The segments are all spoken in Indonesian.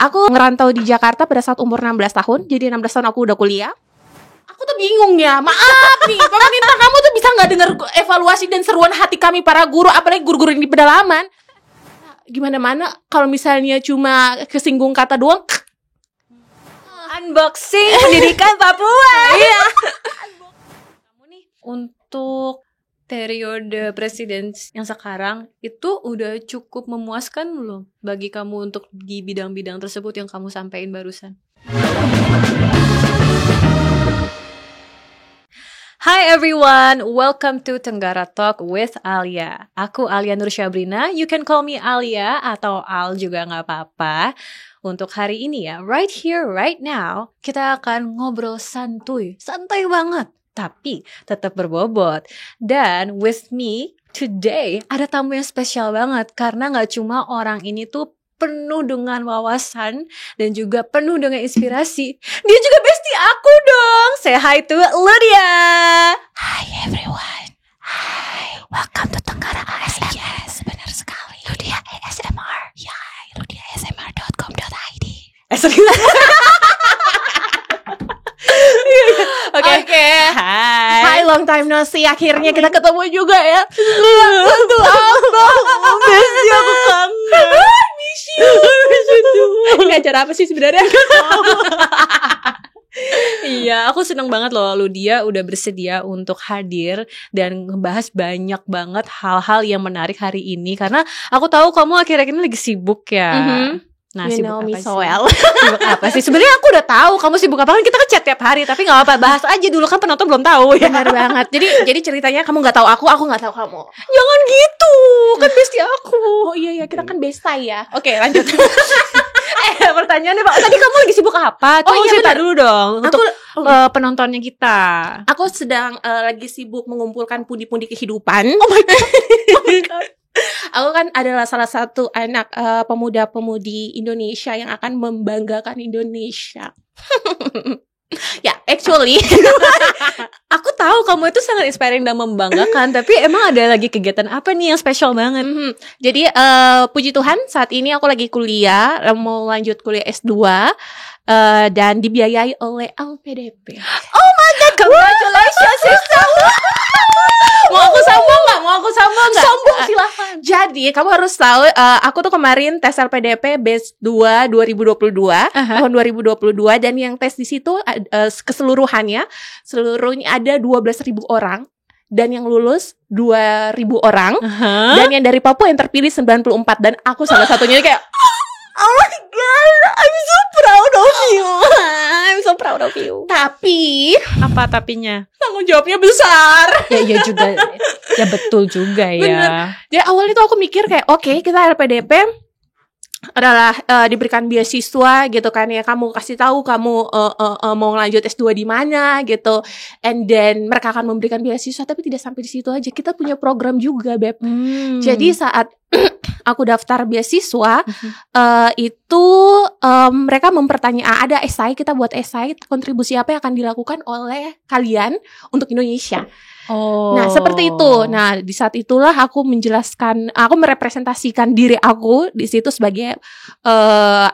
Aku ngerantau di Jakarta pada saat umur 16 tahun. Jadi 16 tahun aku udah kuliah. Aku tuh bingung ya, maaf nih, pemerintah kamu tuh bisa nggak dengar evaluasi dan seruan hati kami para guru, apalagi guru-guru di pedalaman. Gimana kalau misalnya cuma kesinggung kata doang. Unboxing pendidikan Papua. Iya. Kamu nih untuk periode presiden yang sekarang itu udah cukup memuaskan belum bagi kamu untuk di bidang-bidang tersebut yang kamu sampaikan barusan? Hi everyone, welcome to Tenggara Talk with Alia. Aku Alia Nur Syabrina, you can call me Alia atau Al juga gak apa-apa. Untuk hari ini ya, right here, right now, kita akan ngobrol santai banget, tapi tetap berbobot. Dan with me today, ada tamu yang spesial banget, karena gak cuma orang ini tuh penuh dengan wawasan dan juga penuh dengan inspirasi. Dia juga bestie aku dong. Say hi to Ludia. Hi everyone. Hi. Welcome to Tenggara ASMR. Yes, benar sekali. Ludia ASMR. Ya, ludiasmr.com.id. Oke. Hai, long time no see. Akhirnya kita ketemu juga ya. Bestie aku kangen. Miss you. Ini acara apa sih sebenarnya? Iya, aku seneng banget loh Ludia udah bersedia untuk hadir dan ngebahas banyak banget hal-hal yang menarik hari ini. Karena aku tahu kamu akhir-akhir ini lagi sibuk ya. Nah, You sibuk know apa me sih? so well. Sibuk apa sih? Sebenarnya aku udah tahu kamu sibuk apa, kan kita kan chat tiap hari, tapi nggak apa-apa, bahas aja dulu, kan penonton belum tahu ya. Benar banget. Jadi ceritanya kamu nggak tahu aku nggak tahu kamu. Jangan gitu, kan bestie aku. Oh iya, kita kan bestie ya. Oke, lanjut. Pertanyaannya Pak, tadi kamu lagi sibuk apa? Coba iya, cerita benar. dulu dong untuk penontonnya kita. Aku sedang lagi sibuk mengumpulkan pundi-pundi kehidupan. Oh my god. Aku kan adalah salah satu anak pemuda-pemudi Indonesia yang akan membanggakan Indonesia. Ya, actually Aku tahu kamu itu sangat inspiring dan membanggakan. Tapi emang ada lagi kegiatan apa nih yang spesial banget? Jadi puji Tuhan saat ini aku lagi kuliah, mau lanjut kuliah S2 dan dibiayai oleh LPDP. Oh my god, congratulations sister. Mau aku sambung nggak? Sombong silahkan. Jadi kamu harus tahu, aku tuh kemarin tes LPDP batch 2 2022 tahun 2022, dan yang tes di situ keseluruhnya ada 12.000 orang, dan yang lulus 2.000 orang, dan yang dari Papua yang terpilih 94, dan aku salah satunya. Kayak Oh my god, I'm so proud of you. I'm so proud of you. tapi Apa tapinya? tanggung jawabnya besar. Ya juga. Ya betul juga ya. Bener. Jadi awalnya tuh aku mikir kayak oke, kita LPDP adalah diberikan beasiswa gitu kan ya, kamu kasih tahu kamu mau lanjut S2 di mana gitu, and then mereka akan memberikan beasiswa. Tapi tidak sampai di situ aja, kita punya program juga, Beb. Jadi saat aku daftar beasiswa itu mereka mempertanyaan, ada esai, kita buat esai kontribusi apa yang akan dilakukan oleh kalian untuk Indonesia. Oh. Nah, seperti itu. Nah, di saat itulah aku menjelaskan, aku merepresentasikan diri aku di situ sebagai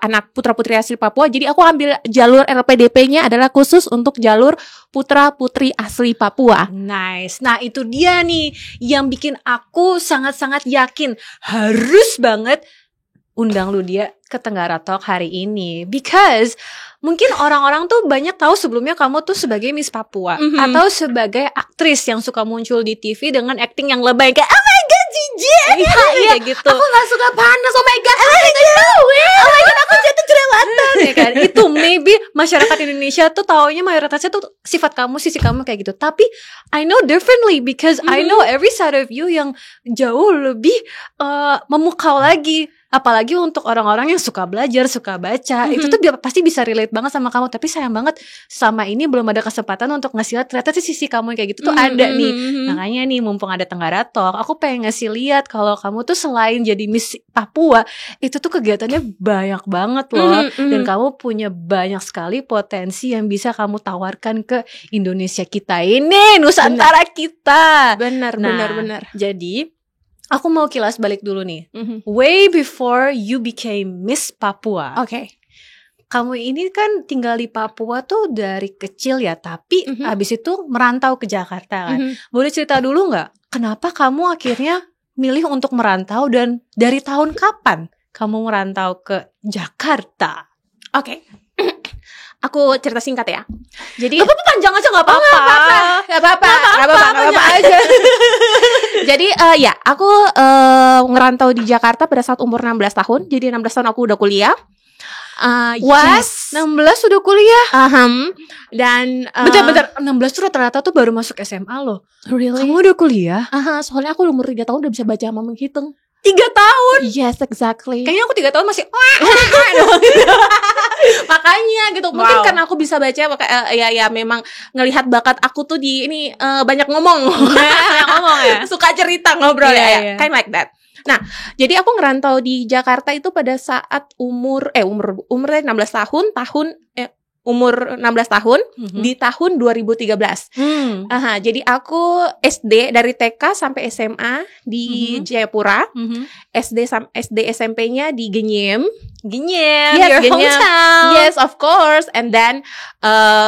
anak putra-putri asli Papua. Jadi aku ambil jalur LPDP-nya adalah khusus untuk jalur putra-putri asli Papua. Nice. Nah, itu dia nih yang bikin aku sangat-sangat yakin harus banget undang Ludia ke Tenggara Talk hari ini. Because mungkin orang-orang tuh banyak tahu sebelumnya kamu tuh sebagai Miss Papua atau sebagai aktris yang suka muncul di TV dengan acting yang lebay kayak oh my god Jiji, kayak gitu. Aku gak suka panas, oh my god, aku jatuh jerawatan ya kan. Itu maybe masyarakat Indonesia tuh taunya mayoritasnya tuh sifat kamu, sisi kamu kayak gitu. Tapi I know differently because I know every side of you yang jauh lebih memukau lagi. Apalagi untuk orang-orang yang suka belajar, suka baca, itu tuh pasti bisa relate banget sama kamu. Tapi sayang banget sama ini belum ada kesempatan untuk ngasih lihat ternyata sisi kamu yang kayak gitu tuh ada nih. Makanya nih mumpung ada Tenggara Talk, aku pengen ngasih lihat kalau kamu tuh selain jadi Miss Papua, itu tuh kegiatannya banyak banget loh. Dan kamu punya banyak sekali potensi yang bisa kamu tawarkan ke Indonesia kita ini, Nusantara kita. Benar. Jadi aku mau kilas balik dulu nih. Way before you became Miss Papua. Oke. kamu ini kan tinggal di Papua tuh dari kecil ya, tapi abis itu merantau ke Jakarta kan. Boleh cerita dulu nggak? Kenapa kamu akhirnya milih untuk merantau dan dari tahun kapan kamu merantau ke Jakarta? Oke. Aku cerita singkat ya. Jadi Gak apa-apa, panjang aja gak apa-apa. Gak apa-apa aja. Jadi ya aku ngerantau di Jakarta pada saat umur 16 tahun. Jadi 16 tahun aku udah kuliah. Yes. 16 sudah kuliah. Dan Bentar 16 tuh rata-rata tuh baru masuk SMA loh. Really? Kamu udah kuliah? Soalnya aku umur 3 tahun udah bisa baca sama menghitung. 3 tahun? Yes, exactly. Kayaknya aku 3 tahun masih Makanya gitu. Mungkin karena aku bisa baca ya memang ngelihat bakat aku tuh di ini banyak ngomong. Banyak ngomong ya. Suka cerita ngobrol Iya. Kind like that. Nah, jadi aku ngerantau di Jakarta itu pada saat umur 16 tahun, umur 16 tahun di tahun 2013. Jadi aku SD dari TK sampai SMA di Jayapura. SD SMP-nya di Genyem. Yes, Yes, your Genyem. hometown. Yes, of course. And then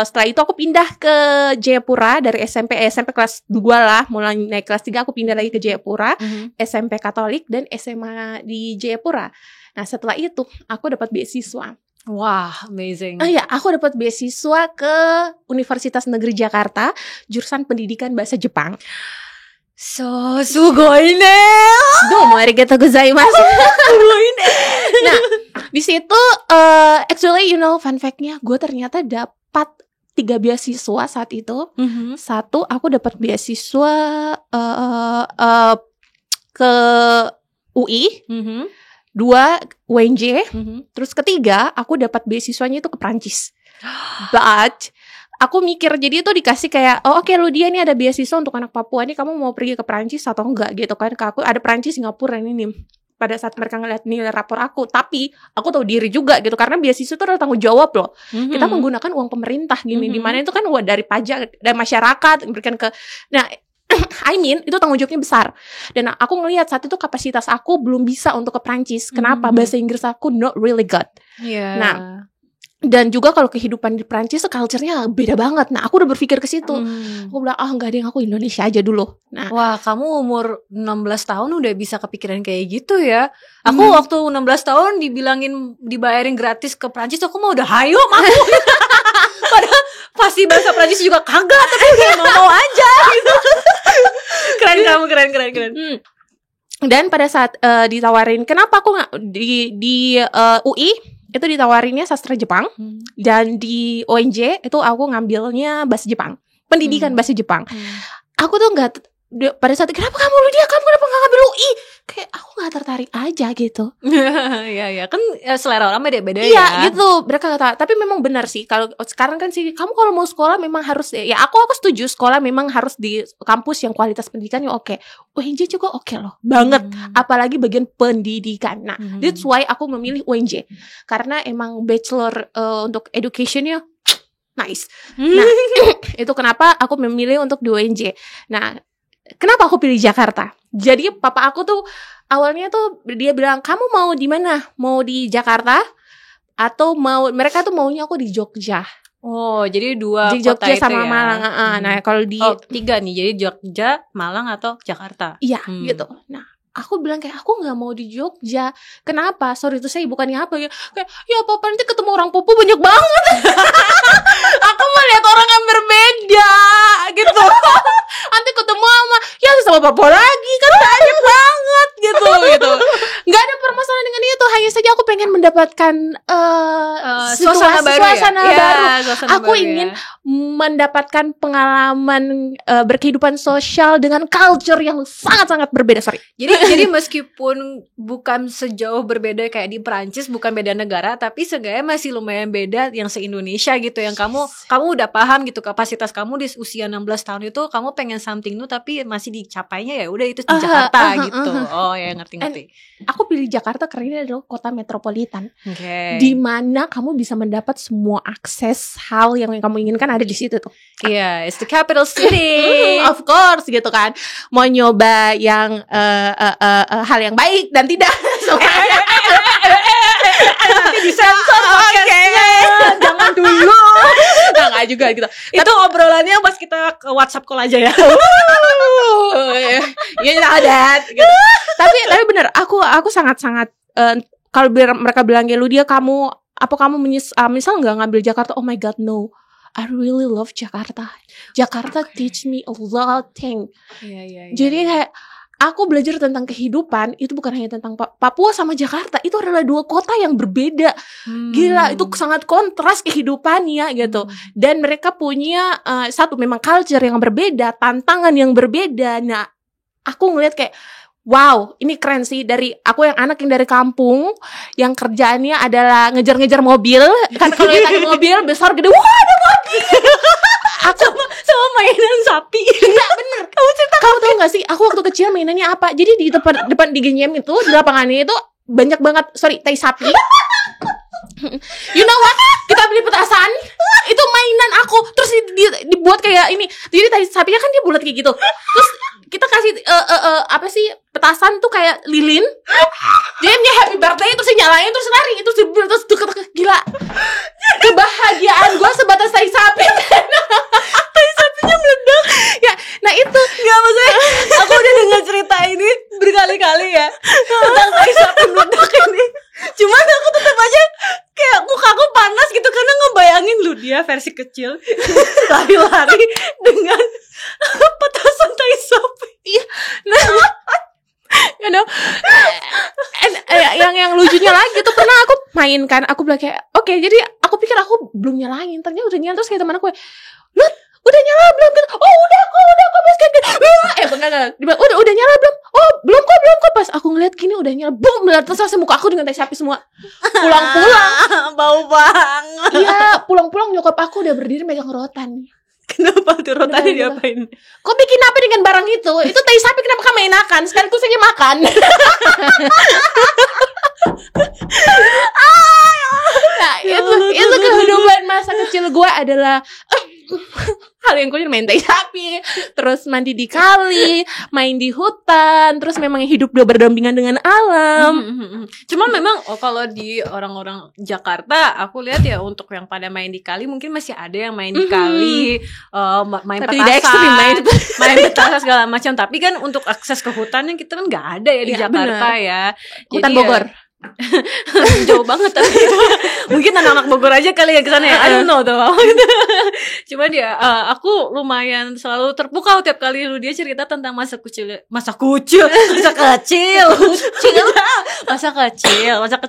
setelah itu aku pindah ke Jayapura dari SMP kelas 2 lah. Mulai naik kelas 3 aku pindah lagi ke Jayapura. SMP Katolik dan SMA di Jayapura. Nah, setelah itu aku dapat beasiswa. Wah, amazing. Iya, aku dapat beasiswa ke Universitas Negeri Jakarta, jurusan Pendidikan Bahasa Jepang. So, sugoine. Domo arigatou gozaimasu. Nah, di situ actually fun fact-nya gue ternyata dapat 3 beasiswa saat itu. Satu, aku dapat beasiswa ke UI. 2, UNJ. Terus ketiga, aku dapat beasiswanya itu ke Prancis. But aku mikir, jadi itu dikasih kayak, oke, lu dia nih ada beasiswa untuk anak Papua nih, kamu mau pergi ke Prancis atau enggak gitu kan. Aku ada Prancis, Singapura ini pada saat mereka ngeliat nilai rapor aku. Tapi aku tahu diri juga gitu, karena beasiswa itu adalah tanggung jawab loh. Kita menggunakan uang pemerintah gini, dimana itu kan dari pajak dan masyarakat berikan ke. Nah, itu tanggung jawabnya besar. Dan aku ngelihat saat itu kapasitas aku belum bisa untuk ke Prancis. Kenapa? Bahasa Inggris aku not really good. Nah, dan juga kalau kehidupan di Prancis culture-nya beda banget. Nah, aku udah berpikir ke situ. Aku bilang, enggak deh, aku Indonesia aja dulu. Nah, wah, kamu umur 16 tahun udah bisa kepikiran kayak gitu ya. Aku waktu 16 tahun dibayarin gratis ke Prancis, aku mau udah hayo aku. Padahal pasti bahasa Prancis juga kagak, tapi udah mau aja gitu. Keren. Dan pada saat ditawarin, kenapa aku nggak di UI itu ditawarinnya sastra Jepang, dan di ONJ itu aku ngambilnya bahasa Jepang, pendidikan bahasa Jepang. Aku tuh nggak, pada saat kenapa kamu kenapa nggak ngambil UI? Kayak aku nggak tertarik aja gitu. Iya kan selera orang beda-beda ya. Iya gitu, mereka kata. Tapi memang benar sih, kalau sekarang kan sih kamu kalau mau sekolah memang harus ya aku setuju, sekolah memang harus di kampus yang kualitas pendidikannya oke. UNJ juga oke loh banget, apalagi bagian pendidikan. Nah, that's why aku memilih UNJ, karena emang bachelor untuk educationnya nice. Nah, itu kenapa aku memilih untuk di UNJ. Nah, kenapa aku pilih Jakarta? Jadi papa aku tuh awalnya tuh dia bilang, kamu mau di mana? Mau di Jakarta atau mereka tuh maunya aku di Jogja. Oh, jadi 2 di kota Jogja itu sama ya? Malang. Nah, kalau di 3 nih, jadi Jogja, Malang atau Jakarta. Iya, gitu. Nah, aku bilang kayak aku nggak mau di Jogja. Kenapa? Sorry itu saya bukannya apa ya. Kayak ya papa nanti ketemu orang Papua banyak banget. Aku mau lihat orang yang berbeda gitu. Nanti ketemu sama Papua lagi kan banyak banget gitu. Nggak ada permasalahan dengan itu. Hanya saja aku pengen mendapatkan suasana baru. Aku ingin mendapatkan pengalaman berkehidupan sosial dengan culture yang sangat-sangat berbeda. Sorry. Jadi meskipun bukan sejauh berbeda kayak di Perancis, bukan beda negara, tapi seenggaknya masih lumayan beda yang se-Indonesia gitu, yang kamu udah paham gitu kapasitas kamu di usia 16 tahun itu kamu pengen something new tapi masih dicapainya ya udah itu di Jakarta gitu. Oh ya, ngerti. Aku pilih Jakarta karena ini adalah kota metropolitan. Di mana kamu bisa mendapat semua akses hal yang kamu inginkan ada di situ tuh. Iya, it's the capital city. Of course gitu kan. Mau nyoba yang hal yang baik dan tidak. Nanti disensor podcastnya. juga gitu. Itu obrolannya pas kita ke WhatsApp call aja ya. Ya ada gitu. Tapi benar, aku sangat-sangat kalau mereka bilang ya lu dia kamu misal nggak ngambil Jakarta, oh my god no, I really love Jakarta. Jakarta teach me a lot thing. Iya. Jadi kayak aku belajar tentang kehidupan itu bukan hanya tentang Papua sama Jakarta, itu adalah dua kota yang berbeda. Gila, itu sangat kontras kehidupannya gitu. Dan mereka punya satu memang culture yang berbeda, tantangan yang berbeda. Nah, aku ngeliat kayak wow, ini keren sih. Dari aku yang anak yang dari kampung, yang kerjaannya adalah ngejar-ngejar mobil. Karena kalau lihat ada mobil besar gede, wah ada mobil. Aku sama mainan sapi. Enggak bener. Kamu tahu nggak sih? Aku waktu kecil mainannya apa? Jadi di depan di Genyem itu, di lapangannya itu banyak banget, tai sapi. You know what? Kita beli petasan. Itu mainan aku. Terus dibuat kayak ini. Jadi tai sapinya kan dia bulat kayak gitu. Terus kita kasih petasan tuh kayak lilin. Jadi dia happy birthday terus nyalain terus lari terus gila. Kebahagiaan gue sebatas tai sapi. Tai sapinya meledak. Ya, nah itu Nggak, maksudnya aku udah dengar cerita ini berkali-kali ya tentang tai sapi meledak ini. Cuman aku tetap aja kayak muka aku panas gitu karena ngebayangin lu dia versi kecil lari-lari dengan petasan tai sapi. Iya. Nah, you know, yang lucunya lagi tuh pernah aku mainkan, aku bilang kayak oke, jadi aku pikir aku belum nyalain, ternyata udah nyala. Terus kayak teman aku, lu udah nyala belum gitu? Oh udah kok pas kayak gitu. Enggak. Udah nyala belum? Oh belum kok. Pas aku ngeliat gini udah nyala, boom, terus langsung muka aku dengan tai sapi semua. Pulang-pulang bau banget. Iya, pulang-pulang nyokap aku udah berdiri megang rotan. Kenapa tuh rotannya diapain? Kok bikin apa dengan barang itu? Itu tai sapi kenapa kamu enakan? Sekaligus saja makan. Nah, itu kehidupan masa kecil gue adalah hal yang gue main tai sapi, terus mandi di kali, main di hutan, terus memang hidup dia berdampingan dengan alam. Cuman memang kalau di orang-orang Jakarta aku lihat ya untuk yang pada main di kali mungkin masih ada yang main di kali, main Tapi tidak ekstrim, petasan, main petasan segala macam. Tapi kan untuk akses ke hutannya kita kan nggak ada ya di Jakarta bener. ya. Hutan Jadi Bogor. Jauh banget tapi mungkin anak-anak Bogor aja kali ya kesana ya. I don't know tuh. Cuman ya aku lumayan selalu terpukau tiap kali lu dia cerita tentang masa kecil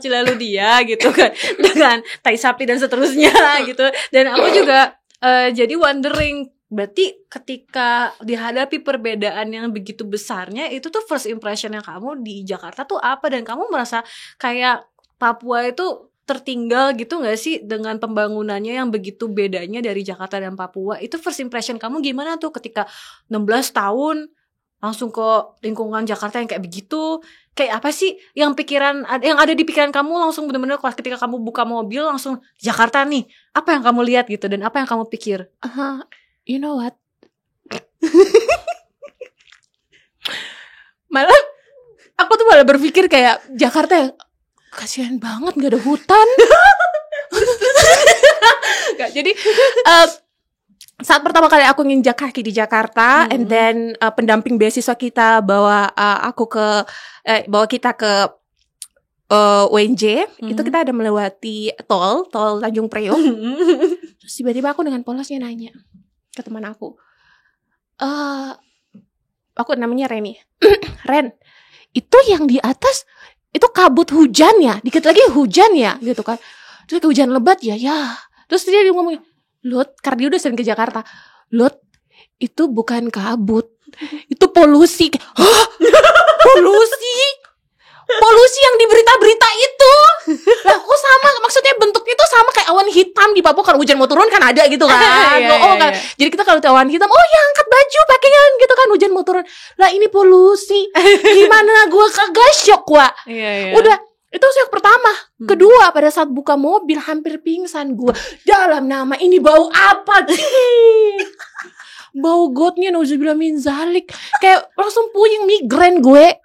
lalu dia gitu kan, dengan tai sapi dan seterusnya gitu. Dan aku juga jadi wondering, berarti ketika dihadapi perbedaan yang begitu besarnya, itu tuh first impression yang kamu di Jakarta tuh apa? Dan kamu merasa kayak Papua itu tertinggal gitu gak sih dengan pembangunannya yang begitu bedanya dari Jakarta dan Papua? Itu first impression kamu gimana tuh ketika 16 tahun langsung ke lingkungan Jakarta yang kayak begitu? Kayak apa sih yang ada di pikiran kamu langsung benar-benar ketika kamu buka mobil langsung Jakarta nih? Apa yang kamu lihat gitu dan apa yang kamu pikir? You know what? Aku tuh malah berpikir kayak Jakarta ya kasihan banget gak ada hutan. Gak, jadi saat pertama kali aku nginjak kaki di Jakarta, and then pendamping beasiswa kita bawa kita ke UNJ, itu kita ada melewati tol Tanjung Priok. Terus tiba-tiba aku dengan polosnya nanya ke teman aku namanya Reni. Ren, itu yang di atas itu kabut hujan ya, dikit lagi hujan ya gitu kan. Terus hujan lebat ya. Terus dia ngomong, Lut, karena dia udah sering ke Jakarta, Lut, itu bukan kabut, itu polusi. Hah? Polusi yang di berita-berita itu. Lah kok sama, maksudnya bentuknya tuh sama kayak awan hitam di Papua. Kalau hujan mau turun kan ada gitu kan. Kan. Jadi kita kalau awan hitam, ya angkat baju pakaian gitu kan, hujan mau turun. Lah ini polusi. Gimana gue kagak shock, Wak. Udah, itu shock pertama. Kedua, pada saat buka mobil hampir pingsan gue. Dalam nama ini bau apa sih? Bau gotnya nauzubillah min zalik. Kayak langsung puyeng, migrain gue.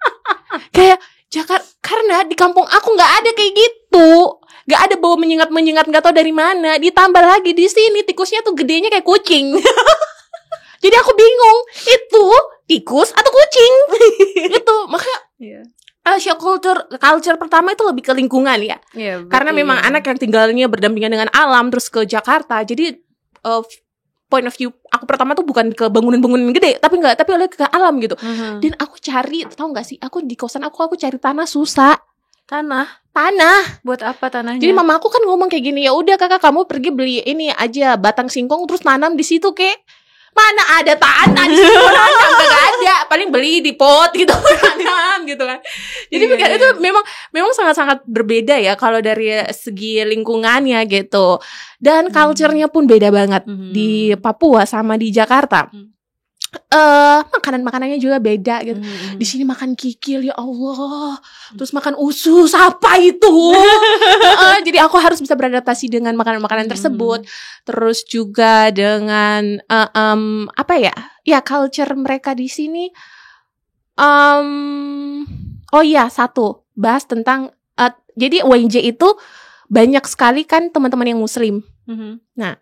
Kayak Jakarta, karena di kampung aku nggak ada kayak gitu. Gak ada bau menyengat gak tau dari mana. Ditambah lagi di sini tikusnya tuh gedenya kayak kucing. Jadi aku bingung, itu tikus atau kucing? Itu makanya shock culture pertama itu lebih ke lingkungan ya. Karena memang anak yang tinggalnya berdampingan dengan alam terus ke Jakarta. Jadi point of view aku pertama tuh bukan ke bangunan-bangunan gede, tapi oleh ke alam gitu. Dan aku cari, tahu nggak sih? Aku di kosan aku cari tanah susah. Tanah. Buat apa tanahnya? Jadi mama aku kan ngomong kayak gini, ya udah kakak kamu pergi beli ini aja batang singkong terus tanam di situ kek. Mana ada tanah di situ, nggak ada. Paling beli di pot gitu, tanam gitu kan. Jadi itu memang sangat-sangat berbeda ya kalau dari segi lingkungannya gitu. Dan culture-nya pun beda banget di Papua sama di Jakarta. Makanannya juga beda gitu. Di sini makan kikil, ya Allah. Terus makan usus, apa itu? Jadi aku harus bisa beradaptasi dengan makanan-makanan tersebut. Terus juga dengan apa ya? Ya culture mereka di sini. Oh iya, satu bahas tentang jadi UNJ itu banyak sekali kan teman-teman yang muslim. Nah,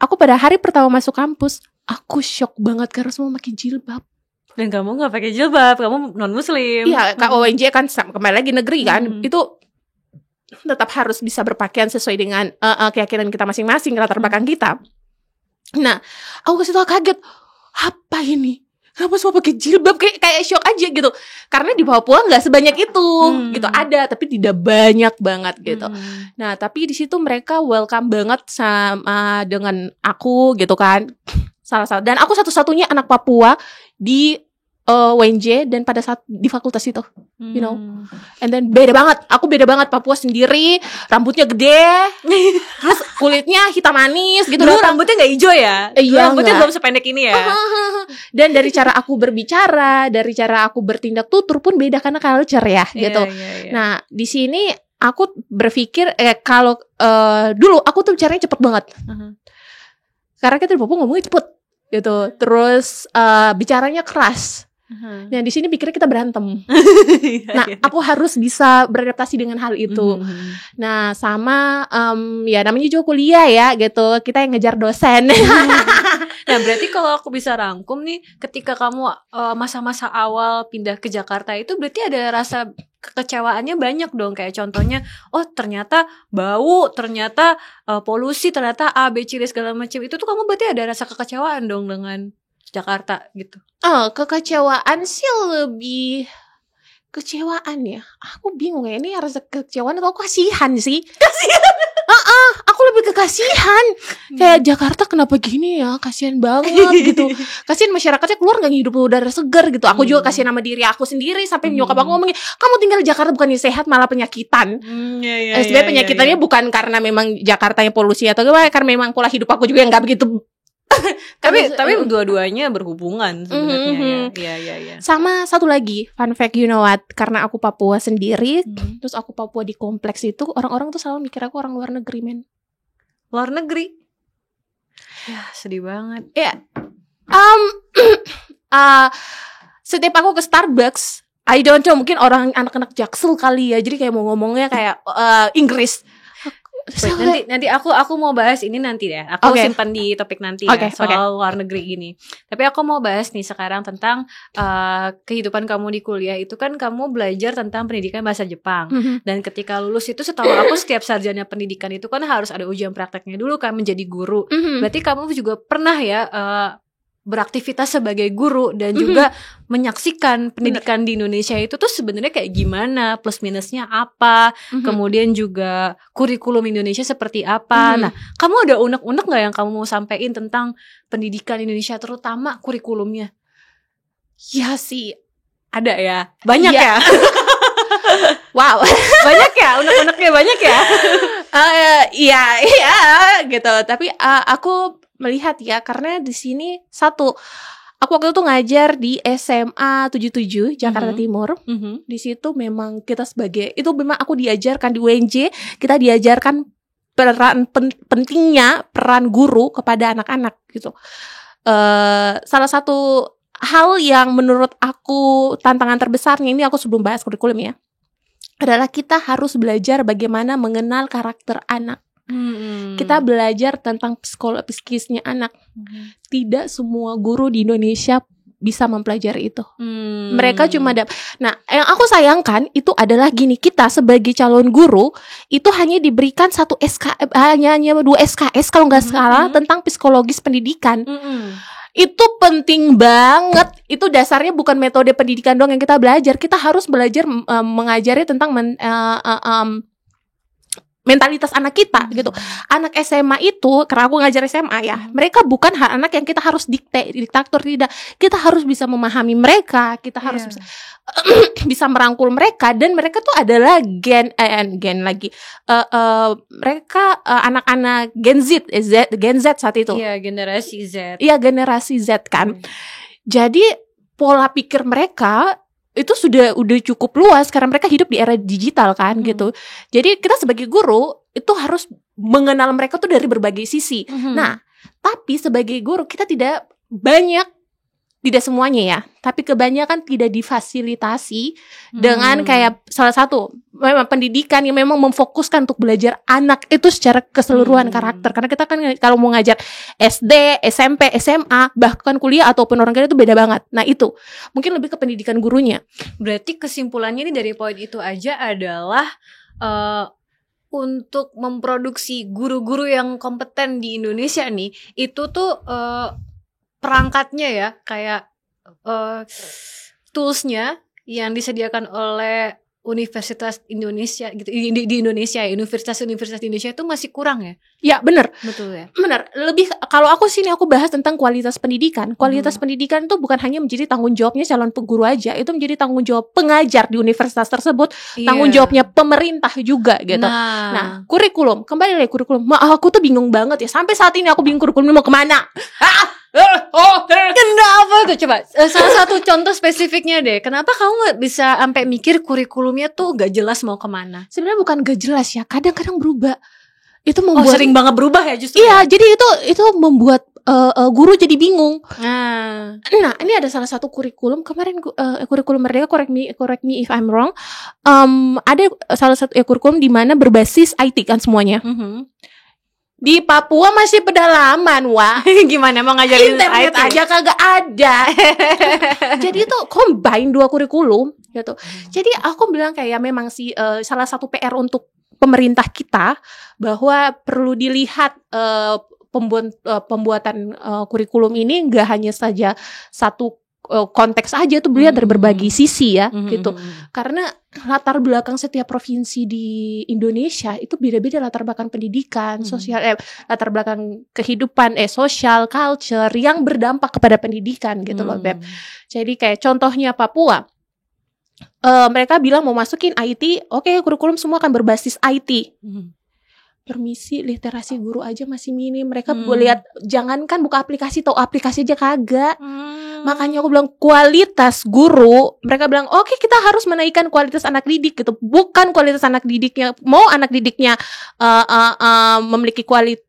aku pada hari pertama masuk kampus, aku shock banget karena semua pakai jilbab. Dan kamu nggak pakai jilbab, kamu non muslim. Iya, UNJ kan kembali lagi negeri kan, itu tetap harus bisa berpakaian sesuai dengan keyakinan kita masing-masing, latar belakang kita. Nah, aku kasih tau kaget, apa ini? Kenapa semua pakai jilbab? Kayak shock aja gitu. Karena di Papua nggak sebanyak itu, gitu. Ada, tapi tidak banyak banget gitu. Nah, tapi di situ mereka welcome banget sama dengan aku gitu kan. Salah. Dan aku satu-satunya anak Papua di UNJ dan pada saat di fakultas itu, you know. And then beda banget Papua sendiri, rambutnya gede, terus kulitnya hitam manis gitu. Dulu rambutnya nggak hijau ya? Iya, rambutnya belum sependek ini ya. Dan dari cara aku berbicara, dari cara aku bertindak tutur pun beda karena culture ya, gitu. Yeah. Nah, di sini aku berpikir kalau dulu aku tuh bicaranya cepet banget, karena kita di Papua ngomongnya cepet gitu. Terus bicaranya keras. Nah di sini pikirnya kita berantem. Nah aku harus bisa beradaptasi dengan hal itu. Nah sama ya namanya juga kuliah ya gitu, kita yang ngejar dosen. Nah berarti kalau aku bisa rangkum nih, ketika kamu masa-masa awal pindah ke Jakarta itu berarti ada rasa kekecewaannya banyak dong. Kayak contohnya, oh ternyata bau, ternyata polusi, ternyata A, B, C, D segala macam. Itu tuh kamu berarti ada rasa kekecewaan dong dengan Jakarta gitu. Kekecewaan sih lebih kecewaan ya. Aku bingung ya, ini rasa kekecewaan atau kasihan sih? Aku lebih ke kasihan. Kayak Jakarta kenapa gini ya? Kasihan banget gitu. Kasihan masyarakatnya keluar gak ngidup udara segar gitu. Aku juga kasihan sama diri aku sendiri. Sampai nyokap aku ngomongin, kamu tinggal di Jakarta bukannya sehat malah penyakitan. Sebenarnya penyakitannya bukan karena memang Jakartanya polusi atau gimana, karena memang pola hidup aku juga yang gak begitu. Tapi dua-duanya berhubungan sebenarnya. Iya. Sama satu lagi fun fact, you know what? Karena aku Papua sendiri, terus aku Papua di kompleks itu, orang-orang tuh selalu mikir aku orang luar negeri, men. Luar negeri? Ya sedih banget. Ya, setiap aku ke Starbucks, I don't know, mungkin orang anak-anak Jaksel kali ya, jadi kayak mau ngomongnya kayak Inggris. Nanti aku mau bahas ini nanti deh. Aku simpan di topik nanti ya, soal luar negeri gini. Tapi aku mau bahas nih sekarang tentang kehidupan kamu di kuliah. Itu kan kamu belajar tentang pendidikan bahasa Jepang. Dan ketika lulus itu, setahu aku setiap sarjana pendidikan itu kan harus ada ujian prakteknya dulu kan menjadi guru. Berarti kamu juga pernah ya beraktivitas sebagai guru dan juga menyaksikan pendidikan di Indonesia itu tuh sebenarnya kayak gimana, plus minusnya apa, kemudian juga kurikulum Indonesia seperti apa. Nah, kamu ada unek-unek nggak yang kamu mau sampaikan tentang pendidikan Indonesia, terutama kurikulumnya? Ya sih, ada ya, banyak ya. Wow, banyak ya, unek-uneknya banyak ya. Iya gitu. Tapi aku melihat ya, karena di sini satu, aku waktu itu ngajar di SMA 77 Jakarta Timur. Di situ memang kita sebagai, itu memang aku diajarkan di UNJ, kita diajarkan pentingnya peran guru kepada anak-anak gitu. Salah satu hal yang menurut aku tantangan terbesarnya, ini aku sebelum bahas kurikulum ya, adalah kita harus belajar bagaimana mengenal karakter anak. Kita belajar tentang psikisnya anak. Tidak semua guru di Indonesia bisa mempelajari itu. Mereka cuma Nah, yang aku sayangkan itu adalah gini, kita sebagai calon guru itu hanya diberikan satu hanya 2 SKS kalau nggak salah tentang psikologis pendidikan. Itu penting banget. Itu dasarnya bukan metode pendidikan doang yang kita belajar. Kita harus belajar mengajari tentang mentalitas anak kita gitu. Anak SMA itu, karena aku ngajar SMA ya, mereka bukan anak yang kita harus diktator, tidak. Kita harus bisa memahami mereka, kita harus bisa merangkul mereka, dan mereka tuh adalah gen lagi. Mereka anak-anak Gen Z saat itu. Iya, generasi Z. Iya, generasi Z kan. Jadi pola pikir mereka itu sudah cukup luas karena mereka hidup di era digital kan gitu. Jadi kita sebagai guru itu harus mengenal mereka tuh dari berbagai sisi. Nah, tapi sebagai guru kita tidak semuanya ya, tapi kebanyakan tidak difasilitasi dengan kayak salah satu memang pendidikan yang memang memfokuskan untuk belajar anak itu secara keseluruhan karakter. Karena kita kan kalau mau ngajar SD, SMP, SMA, bahkan kuliah ataupun orang kaya itu beda banget. Nah itu mungkin lebih ke pendidikan gurunya. Berarti kesimpulannya ini dari poin itu aja adalah untuk memproduksi guru-guru yang kompeten di Indonesia nih, itu tuh perangkatnya ya, kayak toolsnya yang disediakan oleh Universitas Indonesia gitu, di Indonesia ya, Universitas di Indonesia itu masih kurang ya? Ya benar. Betul ya. Benar. Lebih kalau aku bahas tentang kualitas pendidikan. Kualitas pendidikan itu bukan hanya menjadi tanggung jawabnya calon guru aja, itu menjadi tanggung jawab pengajar di universitas tersebut, tanggung jawabnya pemerintah juga gitu. Nah, kurikulum, kembali lagi kurikulum. Aku tuh bingung banget ya. Sampai saat ini aku bingung kurikulum mau kemana. Kenapa tuh? Coba salah satu contoh spesifiknya deh. Kenapa kamu nggak bisa sampai mikir kurikulumnya tuh gak jelas mau kemana? Sebenarnya bukan gak jelas ya, kadang-kadang berubah. Itu membuat sering banget berubah ya justru. Iya, jadi itu membuat guru jadi bingung. Nah, ini ada salah satu kurikulum kemarin, kurikulum Merdeka, correct me if I'm wrong. Ada salah satu kurikulum di mana berbasis IT kan semuanya. Di Papua masih pedalaman, wah. Gimana mau ngajarin internet IT? Aja kagak ada. Jadi itu combine 2 kurikulum gitu. Jadi aku bilang kayak memang sih salah satu PR untuk pemerintah kita bahwa perlu dilihat pembuatan kurikulum ini enggak hanya saja satu konteks aja, tuh beliau dari berbagai sisi ya gitu. Karena latar belakang setiap provinsi di Indonesia itu beda-beda, latar belakang pendidikan, sosial, latar belakang kehidupan, social, culture yang berdampak kepada pendidikan gitu loh, Beb. Jadi kayak contohnya Papua, mereka bilang mau masukin IT, oke, kurikulum semua akan berbasis IT. Permisi, literasi guru aja masih minim. Mereka lihat, jangankan buka aplikasi, tahu aplikasi aja kagak. Makanya aku bilang kualitas guru, mereka bilang oke, kita harus menaikkan kualitas anak didik gitu. Bukan kualitas anak didiknya, mau anak didiknya memiliki kualitas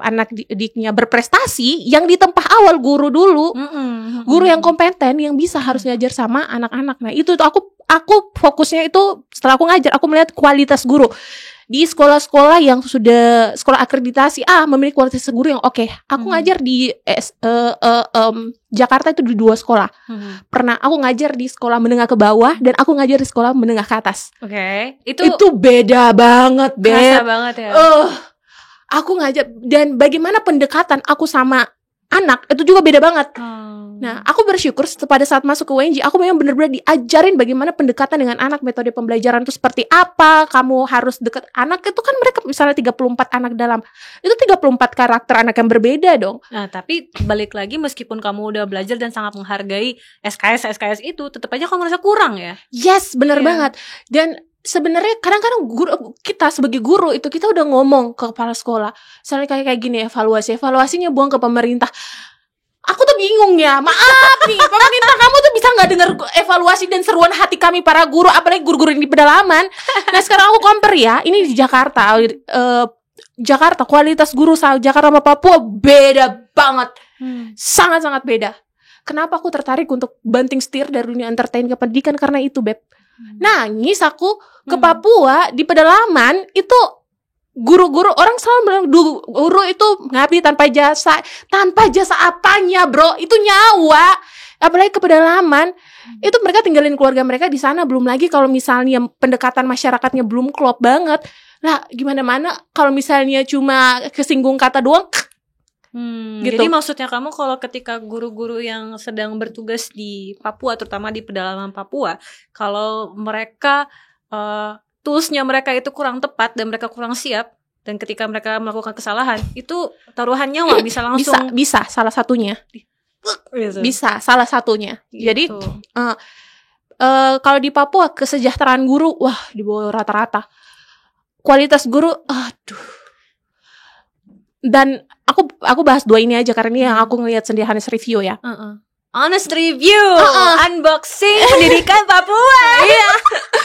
anak didiknya berprestasi, yang di tempat awal guru dulu. Guru yang kompeten yang bisa harus ngajar sama anak-anak. Nah, itu tuh aku fokusnya itu setelah aku ngajar, aku melihat kualitas guru. Di sekolah-sekolah yang sudah sekolah akreditasi memiliki kualitas guru yang oke. Aku ngajar di Jakarta itu di 2 sekolah. Pernah aku ngajar di sekolah menengah ke bawah dan aku ngajar di sekolah menengah ke atas. Itu beda banget, Beb. Kerasa banget ya. Aku ngajar, dan bagaimana pendekatan aku sama anak itu juga beda banget. Nah, aku bersyukur pada saat masuk ke UNJ, aku memang benar-benar diajarin bagaimana pendekatan dengan anak, metode pembelajaran itu seperti apa, kamu harus dekat anak itu kan, mereka misalnya 34 anak dalam, itu 34 karakter anak yang berbeda dong. Nah, tapi balik lagi, meskipun kamu udah belajar dan sangat menghargai SKS itu, tetap aja kamu merasa kurang ya? Yes, benar banget. Dan sebenarnya kadang-kadang kita sebagai guru itu kita udah ngomong ke kepala sekolah, misalnya kayak gini, evaluasinya buang ke pemerintah. Aku tuh bingung ya, maaf nih, pemerintah kamu tuh bisa nggak dengar evaluasi dan seruan hati kami para guru, apalagi guru-guru di pedalaman. Nah, sekarang aku compare ya, ini di Jakarta, kualitas guru Jakarta sama Papua beda banget, sangat-sangat beda. Kenapa aku tertarik untuk banting setir dari dunia entertain ke pendidikan? Karena itu, Beb. Nangis aku ke Papua di pedalaman itu. Guru-guru orang selalu bilang guru itu ngabdi tanpa jasa apanya bro, itu nyawa, apalagi ke pedalaman. Itu mereka tinggalin keluarga mereka di sana, belum lagi kalau misalnya pendekatan masyarakatnya belum klop banget lah, gimana kalau misalnya cuma kesinggung kata doang. Gitu. Jadi maksudnya kamu kalau ketika guru-guru yang sedang bertugas di Papua, terutama di pedalaman Papua, kalau mereka toolsnya mereka itu kurang tepat dan mereka kurang siap, dan ketika mereka melakukan kesalahan itu taruhan nyawa bisa langsung bisa salah satunya bisa salah satunya gitu. Jadi kalau di Papua kesejahteraan guru wah di bawah rata-rata, kualitas guru aduh. Dan aku bahas dua ini aja karena ini yang aku ngelihat sendiri Honest Review ya. Honest Review, unboxing pendidikan Papua. Iya.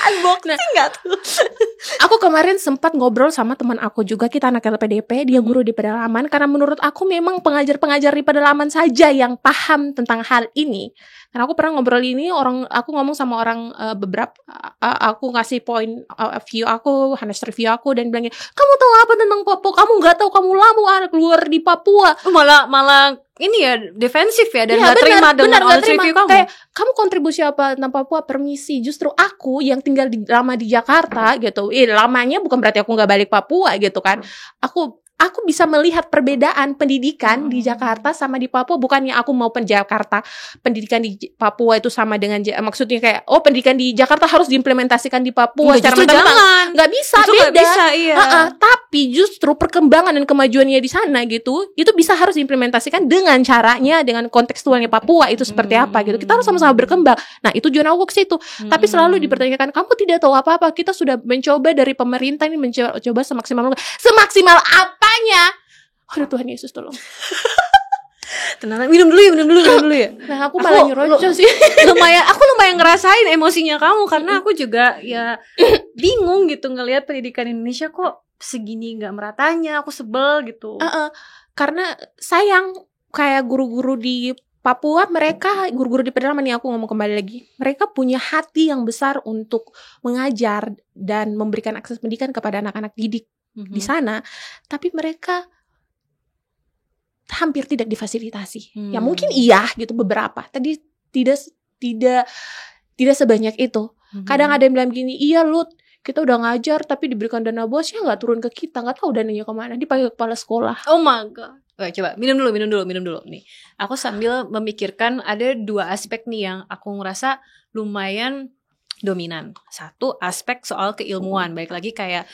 Unboxing nggak tuh? Aku kemarin sempat ngobrol sama teman aku juga, kita anak LPDP, dia guru di pedalaman. Karena menurut aku memang pengajar-pengajar di pedalaman saja yang paham tentang hal ini. Karena aku pernah ngobrol ini, aku ngomong sama orang beberapa, aku ngasih point of view aku, Honest Review aku, dan bilangnya, kamu tahu apa tentang Papua? Kamu nggak tahu, kamu lama keluar di Papua. Malah ini ya defensif ya, dan nggak terima dengan honest review kamu. Kayak kamu kontribusi apa tentang Papua? Permisi, justru aku yang tinggal lama di Jakarta gitu. Lamanya bukan berarti aku nggak balik Papua gitu kan. Aku bisa melihat perbedaan pendidikan di Jakarta sama di Papua. Bukannya aku mau Jakarta, pendidikan di Papua itu sama dengan, maksudnya kayak pendidikan di Jakarta harus diimplementasikan di Papua secara mentah-mentah. Nggak bisa, itu beda. Gak bisa, iya. Tapi justru perkembangan dan kemajuannya di sana gitu, itu bisa harus diimplementasikan dengan caranya, dengan kontekstualnya Papua itu seperti apa gitu. Kita harus sama-sama berkembang. Nah itu tujuan aku ke situ. Tapi selalu dipertanyakan, kamu tidak tahu apa-apa. Kita sudah mencoba dari pemerintah ini, mencoba semaksimal apanya? Aduh Tuhan Yesus tolong. Tenang, minum dulu ya. Nah aku malah nyerocos sih. Aku lumayan ngerasain emosinya kamu, karena aku juga ya bingung gitu ngelihat pendidikan Indonesia kok segini nggak meratanya. Aku sebel gitu. Karena sayang, kayak guru-guru di Papua, mereka guru-guru di pedalaman, yang aku ngomong kembali lagi, mereka punya hati yang besar untuk mengajar dan memberikan akses pendidikan kepada anak-anak didik di sana, tapi mereka hampir tidak difasilitasi. Ya mungkin iya gitu beberapa. Tadi tidak sebanyak itu. Kadang ada yang bilang gini, iya Lut, kita udah ngajar tapi diberikan dana bosnya nggak turun ke kita, nggak tahu dananya kemana, dipakai kepala sekolah. Oh my god. Oke, coba minum dulu nih. Aku sambil memikirkan ada dua aspek nih yang aku ngerasa lumayan dominan. Satu aspek soal keilmuan, baik lagi kayak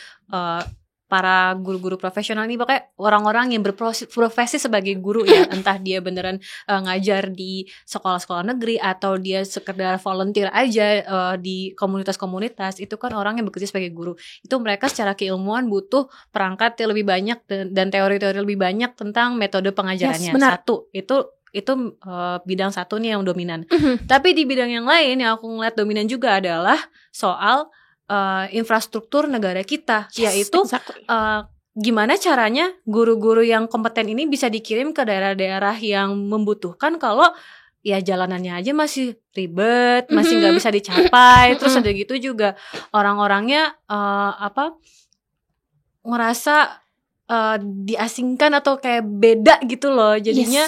para guru-guru profesional ini, pokoknya orang-orang yang berprofesi sebagai guru ya, entah dia beneran ngajar di sekolah-sekolah negeri atau dia sekedar volunteer aja di komunitas-komunitas, itu kan orang yang bekerja sebagai guru. Itu mereka secara keilmuan butuh perangkat yang lebih banyak dan teori-teori lebih banyak tentang metode pengajarannya. Yes, satu, itu bidang satu nih yang dominan. Tapi di bidang yang lain yang aku ngeliat dominan juga adalah soal infrastruktur negara kita, yaitu gimana caranya guru-guru yang kompeten ini bisa dikirim ke daerah-daerah yang membutuhkan, kalau ya jalanannya aja masih ribet, masih nggak bisa dicapai. Terus ada gitu juga orang-orangnya ngerasa diasingkan atau kayak beda gitu loh, jadinya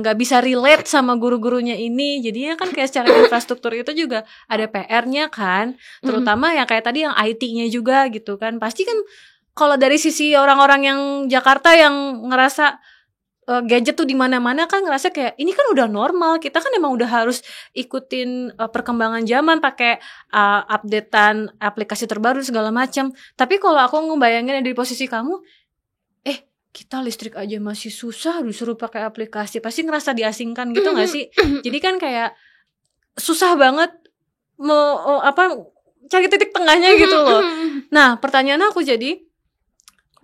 nggak bisa relate sama guru-gurunya ini. Jadinya kan kayak secara infrastruktur itu juga ada PR-nya kan, terutama yang kayak tadi yang IT-nya juga gitu kan. Pasti kan kalau dari sisi orang-orang yang Jakarta yang ngerasa gadget tuh di mana-mana, kan ngerasa kayak ini kan udah normal, kita kan emang udah harus ikutin perkembangan zaman, pakai updatean aplikasi terbaru segala macam. Tapi kalau aku ngebayangin dari posisi kamu, kita listrik aja masih susah disuruh pakai aplikasi, pasti ngerasa diasingkan gitu nggak sih? Jadi kan kayak susah banget mau cari titik tengahnya gitu loh. Nah pertanyaan aku jadi,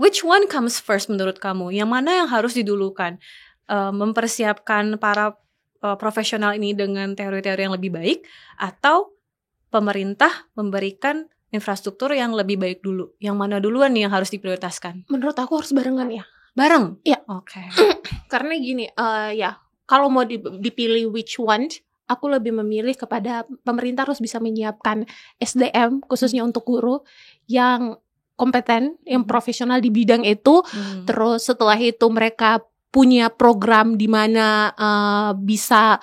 which one comes first menurut kamu? Yang mana yang harus didulukan? Mempersiapkan para profesional ini dengan teori-teori yang lebih baik, atau pemerintah memberikan infrastruktur yang lebih baik dulu? Yang mana duluan nih yang harus diprioritaskan? Menurut aku harus barengan ya. Bareng? Iya. Oke. Karena gini, ya kalau mau dipilih which one, aku lebih memilih kepada pemerintah harus bisa menyiapkan SDM khususnya untuk guru yang kompeten, yang profesional di bidang itu. Terus setelah itu mereka punya program di mana bisa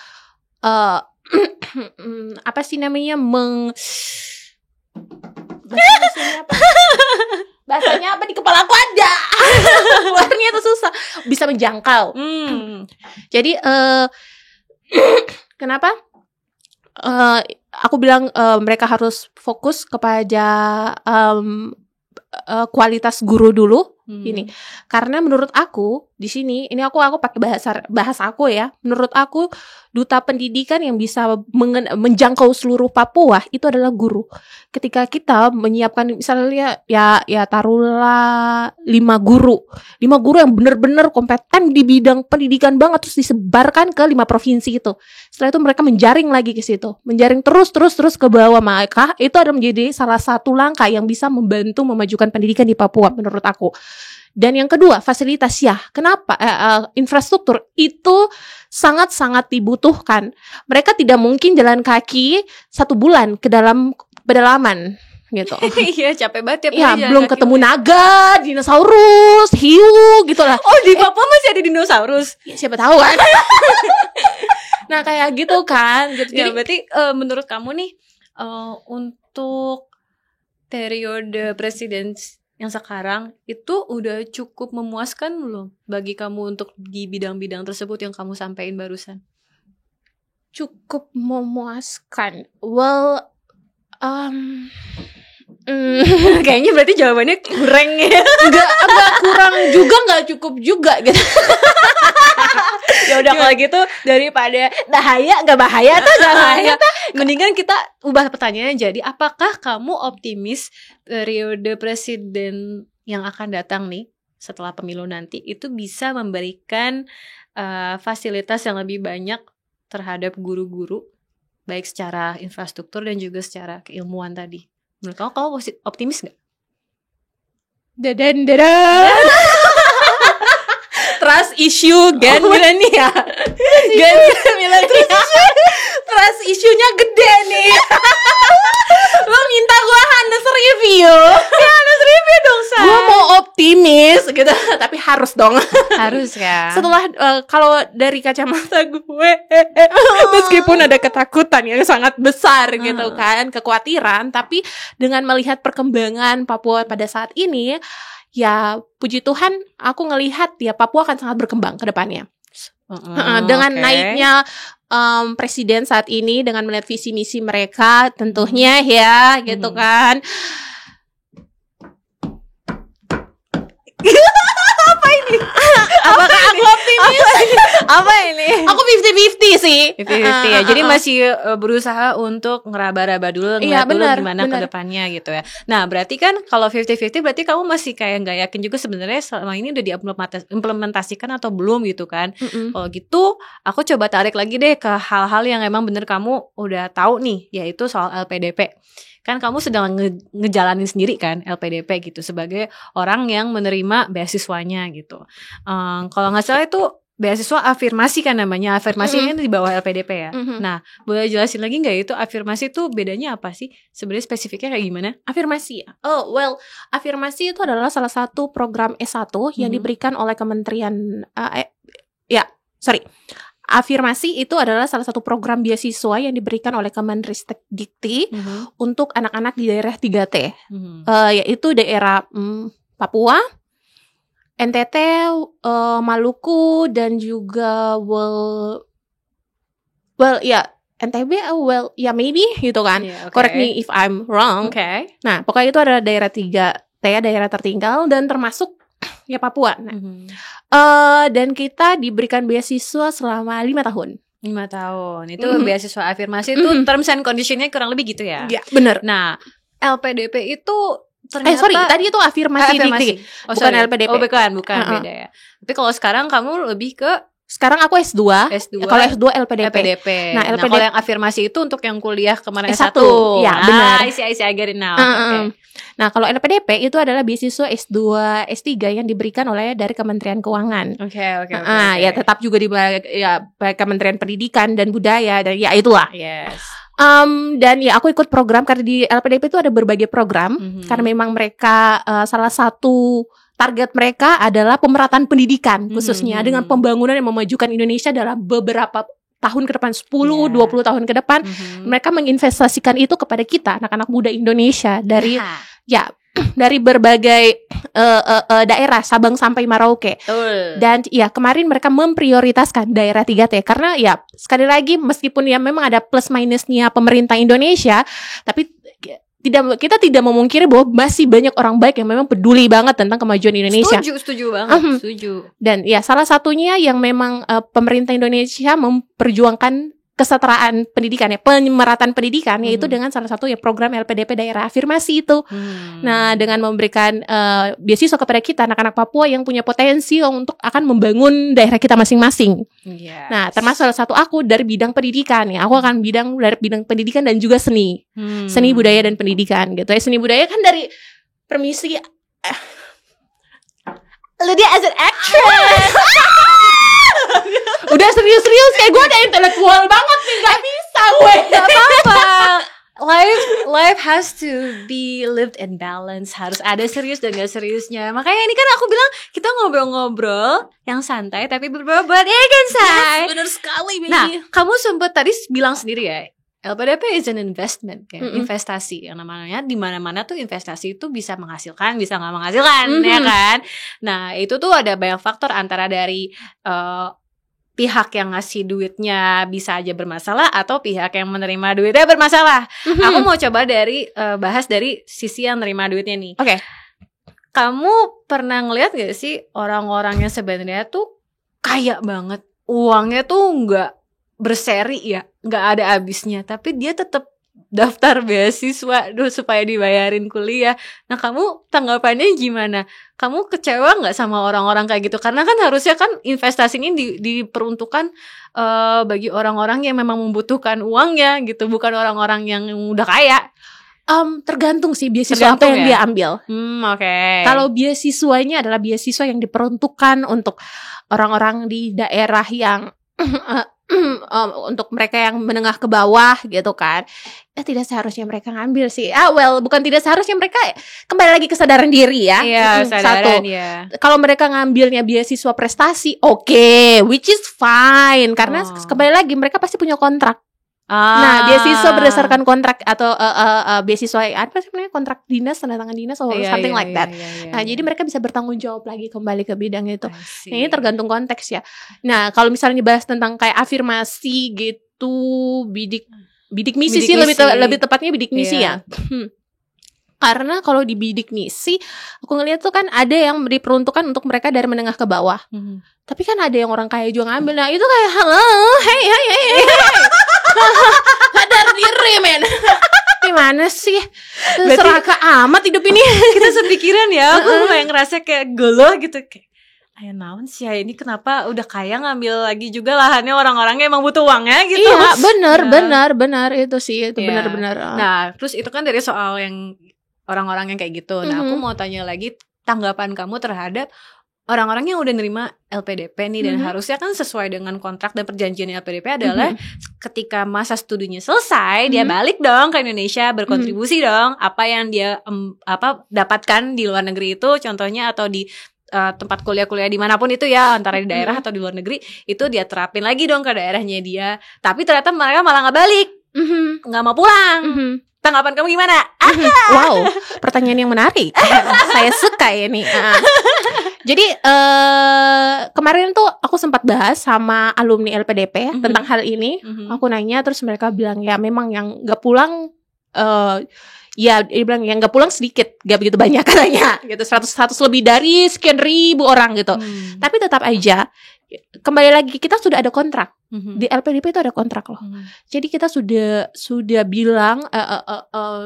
apa sih namanya bahasanya apa di kepala aku ada keluarnya itu susah, bisa menjangkau. Jadi kenapa aku bilang mereka harus fokus kepada kualitas guru dulu ini, karena menurut aku di sini ini aku pakai bahasa aku ya. Menurut aku duta pendidikan yang bisa menjangkau seluruh Papua itu adalah guru. Ketika kita menyiapkan misalnya ya taruhlah 5 guru yang benar-benar kompeten di bidang pendidikan banget, terus disebarkan ke 5 provinsi itu. Setelah itu mereka menjaring lagi ke situ, menjaring terus ke bawah, maka itu ada menjadi salah satu langkah yang bisa membantu memajukan pendidikan di Papua menurut aku. Dan yang kedua, fasilitas ya. Kenapa? Infrastruktur itu sangat-sangat dibutuhkan. Mereka tidak mungkin jalan kaki 1 bulan ke dalam pedalaman gitu. Iya, capek banget ya. Belum ketemu naga, dinosaurus, hiu gitu lah. Oh, di Papua masih ada dinosaurus? Ya, siapa tahu kan. Nah, kayak gitu kan. Jadi berarti menurut kamu nih untuk periode presiden yang sekarang itu udah cukup memuaskan belum bagi kamu untuk di bidang-bidang tersebut yang kamu sampaikan barusan? Cukup memuaskan. Well, kayaknya berarti jawabannya kurang ya. Enggak kurang juga, enggak cukup juga gitu. Ya udah kalau gitu, daripada nggak bahaya, mendingan kita ubah pertanyaannya jadi, apakah kamu optimis periode presiden yang akan datang nih setelah pemilu nanti itu bisa memberikan fasilitas yang lebih banyak terhadap guru-guru, baik secara infrastruktur dan juga secara keilmuan tadi? Menurut kamu optimis nggak? Dadan trust issue Gen milenial. Trust issue-nya gede nih. Lo minta gue honest review. Ya honest review dong, Sa. Gue mau optimis gitu, tapi harus dong. Harus ya. Setelah kalau dari kacamata gue, meskipun ada ketakutan yang sangat besar gitu kan, kekhawatiran, tapi dengan melihat perkembangan Papua pada saat ini, ya puji Tuhan aku ngelihat ya Papua akan sangat berkembang ke depannya. Dengan naiknya presiden saat ini, dengan melihat visi misi mereka tentunya ya gitu kan. Apa ini? Apakah aku optimis? Apa ini? Aku 50-50 sih. 50-50 ya. Jadi masih berusaha untuk ngeraba-raba dulu, ngeliat dulu gimana ke depannya gitu ya. Nah, berarti kan kalau 50-50 berarti kamu masih kayak nggak yakin juga sebenarnya selama ini udah diimplementasikan atau belum gitu kan. Kalau gitu, aku coba tarik lagi deh ke hal-hal yang emang bener kamu udah tahu nih, yaitu soal LPDP. Kan kamu sedang ngejalanin sendiri kan LPDP gitu sebagai orang yang menerima beasiswanya gitu. Kalau nggak salah itu beasiswa afirmasi kan namanya. Afirmasi ini di bawah LPDP ya. Nah, boleh jelasin lagi nggak itu afirmasi itu bedanya apa sih? Sebenarnya spesifiknya kayak gimana? Afirmasi. Afirmasi itu adalah salah satu program S1 yang diberikan oleh Kementerian Afirmasi itu adalah salah satu program beasiswa yang diberikan oleh Kemendristek-Dikti untuk anak-anak di daerah 3T, yaitu daerah Papua, NTT, Maluku, dan juga NTB, maybe gitu kan. Yeah, okay. Correct me if I'm wrong. Okay. Nah, pokoknya itu adalah daerah 3T, daerah tertinggal, dan termasuk ya Papua. Dan kita diberikan beasiswa selama 5 tahun. 5 tahun. Itu beasiswa afirmasi itu terms and conditionnya kurang lebih gitu ya. Iya, benar. Nah, LPDP itu ternyata tadi itu afirmasi. Bukan LPDP. Bukan beda ya. Tapi kalau sekarang kamu lebih ke Sekarang aku S2. Kalau S2 LPDP. Nah, kalau yang afirmasi itu untuk yang kuliah kemarin S1. S1. Ya, benar. I get it now. Okay. Nah, kalau LPDP itu adalah beasiswa S2, S3 yang diberikan oleh dari Kementerian Keuangan. Oke. Ya tetap juga di Kementerian Pendidikan dan Budaya dan ya itulah. Yes. Dan ya aku ikut program karena di LPDP itu ada berbagai program karena memang mereka salah satu target mereka adalah pemerataan pendidikan khususnya dengan pembangunan yang memajukan Indonesia dalam beberapa tahun ke depan, 10-20 tahun ke depan. Mereka menginvestasikan itu kepada kita anak-anak muda Indonesia dari dari berbagai daerah Sabang sampai Merauke. Dan ya kemarin mereka memprioritaskan daerah 3T karena ya sekali lagi meskipun ya memang ada plus minusnya pemerintah Indonesia, tapi kita tidak memungkiri bahwa masih banyak orang baik yang memang peduli banget tentang kemajuan Indonesia. Setuju banget, setuju. Dan ya salah satunya yang memang pemerintah Indonesia memperjuangkan kesetaraan pendidikan ya, pemerataan pendidikan yaitu dengan salah satu ya program LPDP daerah afirmasi itu. Nah, dengan memberikan beasiswa kepada kita anak-anak Papua yang punya potensi untuk akan membangun daerah kita masing-masing. Yes. Nah, termasuk salah satu aku dari bidang pendidikan ya. Aku akan dari bidang pendidikan dan juga seni. Seni, budaya dan pendidikan gitu ya. Seni budaya kan dari permisi Lydia as an actress. Udah serius-serius kayak gue udah intelektual banget nih, gak bisa gue. Gak apa-apa. Life has to be lived in balance. Harus ada serius dan gak seriusnya. Makanya ini kan aku bilang kita ngobrol-ngobrol yang santai tapi berbobot. Ya kan, Say? Yes, bener sekali, baby. Nah, kamu sempat tadi bilang sendiri ya, LPDP is an investment, kayak investasi yang namanya di mana-mana tuh investasi itu bisa menghasilkan, bisa nggak menghasilkan, ya kan? Nah, itu tuh ada banyak faktor antara dari pihak yang ngasih duitnya bisa aja bermasalah atau pihak yang menerima duitnya bermasalah. Aku mau coba bahas dari sisi yang nerima duitnya nih. Oke. Kamu pernah ngeliat gak sih orang-orang yang sebenarnya tuh kaya banget, uangnya tuh nggak berseri ya, nggak ada habisnya, tapi dia tetap daftar beasiswa supaya dibayarin kuliah. Nah, kamu tanggapannya gimana? Kamu kecewa nggak sama orang-orang kayak gitu? Karena kan harusnya kan investasi ini diperuntukkan bagi orang-orang yang memang membutuhkan uangnya gitu, bukan orang-orang yang udah kaya. Tergantung sih beasiswa apa yang dia ambil. Oke. Kalau beasiswanya adalah beasiswa yang diperuntukkan untuk orang-orang di daerah yang untuk mereka yang menengah ke bawah gitu kan, ya tidak seharusnya mereka ngambil sih. Bukan tidak seharusnya, mereka kembali lagi kesadaran diri ya. Iya, satu. Ya. Kalau mereka ngambilnya beasiswa prestasi, oke, which is fine karena kembali lagi mereka pasti punya kontrak. Nah, beasiswa berdasarkan kontrak atau beasiswa apa sih namanya, kontrak dinas, tanda tangan dinas atau something like that. Nah, jadi mereka bisa bertanggung jawab lagi kembali ke bidang itu. Nah, ini tergantung konteks ya. Nah, kalau misalnya bahas tentang kayak afirmasi gitu, bidik misi sih lebih tepatnya bidik misi ya. Karena kalau di bidik misi, aku ngeliat tuh kan ada yang diperuntukkan untuk mereka dari menengah ke bawah. Tapi kan ada yang orang kaya juga ngambil. Nah, itu kayak hey. Sadar diri, men. Gimana sih? Serakah amat hidup ini. Kita sepikiran ya. Aku mulai ngerasa kayak gelo gitu, kayak ayo naon sih ya, ini kenapa udah kaya ngambil lagi juga lahannya orang-orangnya emang butuh uangnya gitu. Iya, benar itu sih, itu benar-benar. Nah, terus itu kan dari soal yang orang-orang yang kayak gitu. Nah, aku mau tanya lagi tanggapan kamu terhadap orang-orang yang udah nerima LPDP nih, dan harusnya kan sesuai dengan kontrak dan perjanjian LPDP adalah ketika masa studinya selesai dia balik dong ke Indonesia, berkontribusi dong apa yang dia dapatkan di luar negeri itu, contohnya atau di tempat kuliah-kuliah dimanapun itu ya, antara di daerah atau di luar negeri, itu dia terapin lagi dong ke daerahnya dia. Tapi ternyata mereka malah nggak balik, nggak mau pulang. Tanggapan kamu gimana? Wow, pertanyaan yang menarik. Saya suka ini. Jadi kemarin tuh aku sempat bahas sama alumni LPDP tentang hal ini. Aku nanya, terus mereka bilang ya memang yang nggak pulang, ya dia bilang yang nggak pulang sedikit, gak begitu banyak katanya. Gitu 100 lebih dari sekian ribu orang gitu. Tapi tetap aja kembali lagi kita sudah ada kontrak. Di LPDP itu ada kontrak loh. Jadi kita sudah bilang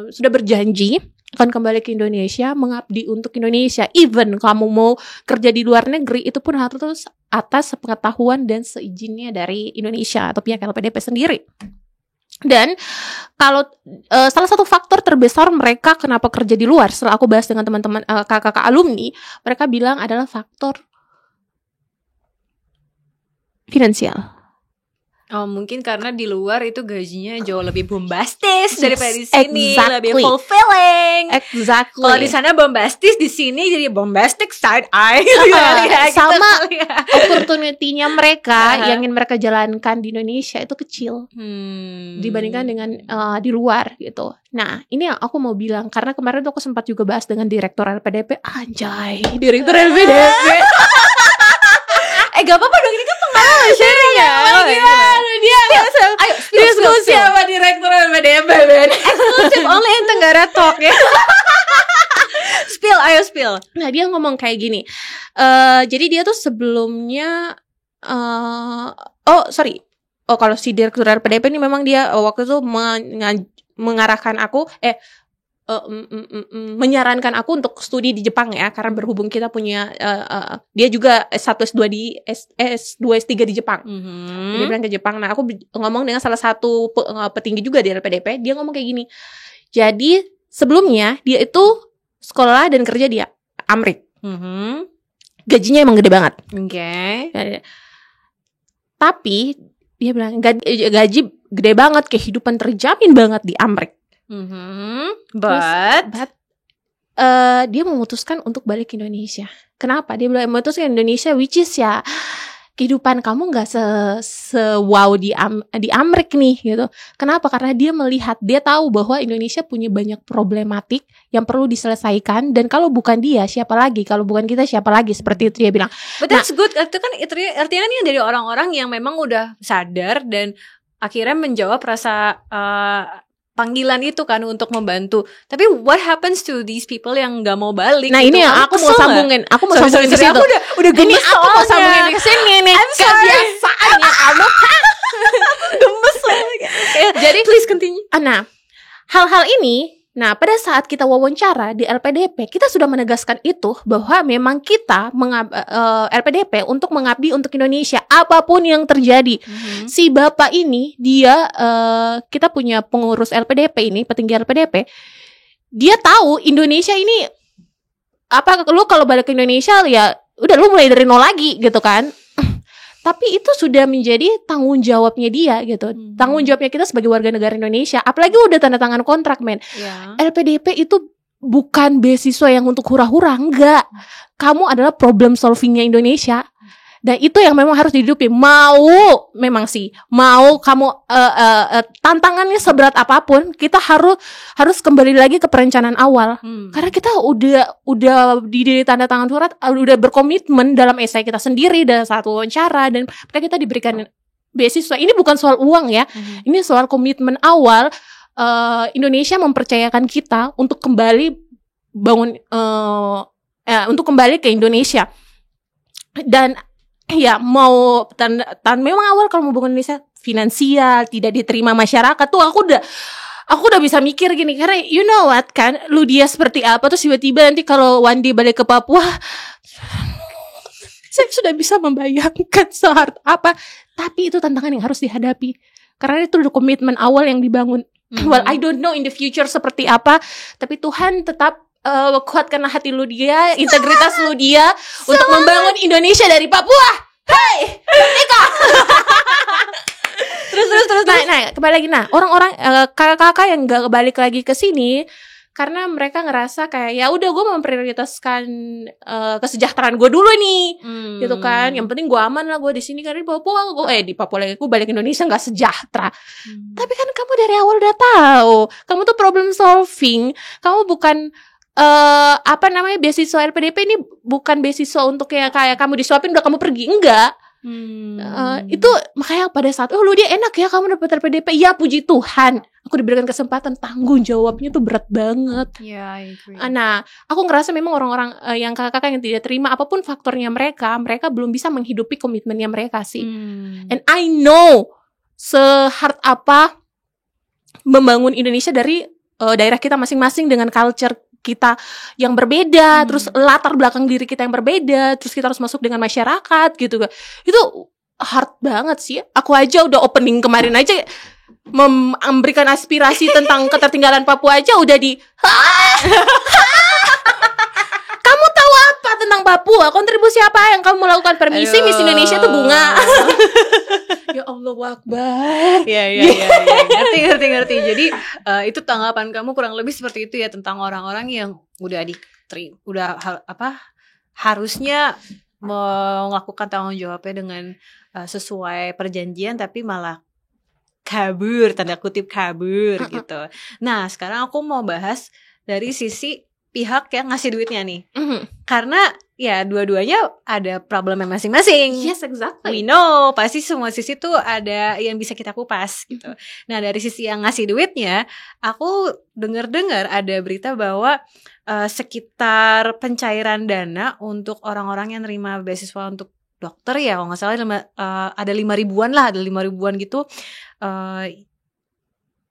sudah berjanji akan kembali ke Indonesia, mengabdi untuk Indonesia. Even kamu mau kerja di luar negeri, itu pun harus atas sepengetahuan dan seizinnya dari Indonesia atau pihak LPDP sendiri. Dan kalau salah satu faktor terbesar mereka kenapa kerja di luar, setelah aku bahas dengan teman-teman kakak-kakak alumni, mereka bilang adalah faktor finansial. Oh, mungkin karena di luar itu gajinya jauh lebih bombastis daripada di Exactly. sini, lebih fulfilling. Exactly. Kalau di sana bombastis, di sini jadi bombastic side eye. Sama opportunity-nya mereka yang ingin mereka jalankan di Indonesia itu kecil dibandingkan dengan di luar gitu. Nah, ini yang aku mau bilang karena kemarin tuh aku sempat juga bahas dengan direktur LPDP. Anjay, direktur LPDP. Gak apa-apa dong, ini kan pengalaman sharing ya. Dia diskusi sama direktur LPDP, Ben. Eksklusif only in Tenggara Talk ya. Spill. Nah, dia ngomong kayak gini. Jadi dia tuh sebelumnya kalau si direktur LPDP ini memang dia waktu itu mengarahkan aku menyarankan aku untuk studi di Jepang ya, karena berhubung kita punya dia juga S1 S2 di S2 S3 di Jepang. Dia bilang ke Jepang. Nah, aku ngomong dengan salah satu petinggi juga di LPDP, dia ngomong kayak gini. Jadi sebelumnya dia itu sekolah dan kerja di Amrik. Gajinya emang gede banget. Oke. Tapi dia bilang gaji gede banget, kehidupan terjamin banget di Amrik. But dia memutuskan untuk balik ke Indonesia. Kenapa? Dia bilang memutuskan Indonesia, which is ya kehidupan kamu nggak se-wow di Amrik nih gitu. Kenapa? Karena dia melihat, dia tahu bahwa Indonesia punya banyak problematik yang perlu diselesaikan, dan kalau bukan dia siapa lagi? Kalau bukan kita siapa lagi? Seperti itu dia bilang. But that's good. Itu kan artinya kan dari orang-orang yang memang udah sadar dan akhirnya menjawab rasa panggilan itu kan untuk membantu. Tapi what happens to these people yang nggak mau balik? Nah, ini yang aku mau sambungin. Aku mau sambungin ke situ. Aku udah gemes. Ini aku mau sambungin ke sini nih. Kebiasaannya kamu. Gemes banget. Jadi please continue. Nah, hal-hal ini, pada saat kita wawancara di LPDP, kita sudah menegaskan itu bahwa memang kita LPDP untuk mengabdi untuk Indonesia apapun yang terjadi. Si bapak ini dia kita punya pengurus LPDP ini, petinggi LPDP. Dia tahu Indonesia ini lu kalau balik ke Indonesia ya udah lu mulai dari nol lagi gitu kan. Tapi itu sudah menjadi tanggung jawabnya dia gitu. Tanggung jawabnya kita sebagai warga negara Indonesia. Apalagi udah tanda tangan kontrak, men. LPDP itu bukan beasiswa yang untuk hura-hura, enggak. Kamu adalah problem solvingnya Indonesia. Dan itu yang memang harus dihidupi. Mau kamu tantangannya seberat apapun, kita harus kembali lagi ke perencanaan awal. Karena kita udah di tanda tangan surat, udah berkomitmen dalam esai kita sendiri dan satu wawancara, dan kita diberikan beasiswa. Ini bukan soal uang ya. Ini soal komitmen awal. Indonesia mempercayakan kita untuk kembali untuk kembali ke Indonesia. Dan ya mau memang awal kalau mau bangun Indonesia finansial tidak diterima masyarakat tuh aku udah bisa mikir gini, karena you know what kan, lu dia seperti apa tuh tiba-tiba nanti kalau one day balik ke Papua saya sudah bisa membayangkan sehard apa. Tapi itu tantangan yang harus dihadapi karena itu udah komitmen awal yang dibangun. Well, I don't know in the future seperti apa, tapi Tuhan tetap kuatkanlah hati lu dia, integritas lu dia untuk membangun Indonesia dari Papua. Hey, Nika. terus. Nah, kembali lagi. Orang-orang kakak-kakak yang gak balik lagi ke sini karena mereka ngerasa kayak ya udah gue memprioritaskan kesejahteraan gue dulu nih, gitu kan. Yang penting gue aman lah, gue di sini. Karena di Papua di Papua lagi gue balik Indonesia nggak sejahtera. Tapi kan kamu dari awal udah tahu, kamu tuh problem solving. Kamu bukan beasiswa LPDP ini bukan beasiswa untuk kayak kamu disuapin udah kamu pergi, enggak. Itu makanya pada saat lu dia enak ya kamu dapat LPDP, ya puji Tuhan aku diberikan kesempatan, tanggung jawabnya tuh berat banget. I agree. Nah, aku ngerasa memang orang-orang yang kakak-kakak yang tidak terima apapun faktornya mereka belum bisa menghidupi komitmennya mereka sih. And I know sehard apa membangun Indonesia dari daerah kita masing-masing dengan culture kita yang berbeda, terus latar belakang diri kita yang berbeda, terus kita harus masuk dengan masyarakat gitu. Itu hard banget sih. Aku aja udah opening kemarin aja memberikan aspirasi tentang ketertinggalan Papua aja udah kamu tahu apa tentang Papua? Kontribusi apa yang kamu lakukan? Permisi, Miss Indonesia tuh bunga. Ya Allah Akbar. Ya. Ngerti. Jadi itu tanggapan kamu kurang lebih seperti itu ya, tentang orang-orang yang harusnya melakukan tanggung jawabnya dengan sesuai perjanjian, tapi malah kabur, tanda kutip kabur gitu. Nah, sekarang aku mau bahas dari sisi pihak yang ngasih duitnya nih. Karena ya dua-duanya ada problemnya masing-masing. Yes, exactly. We know, pasti semua sisi tuh ada yang bisa kita kupas gitu. Nah, dari sisi yang ngasih duitnya, aku dengar ada berita bahwa sekitar pencairan dana untuk orang-orang yang nerima beasiswa untuk dokter ya, kalau nggak salah ada 5.000-an gitu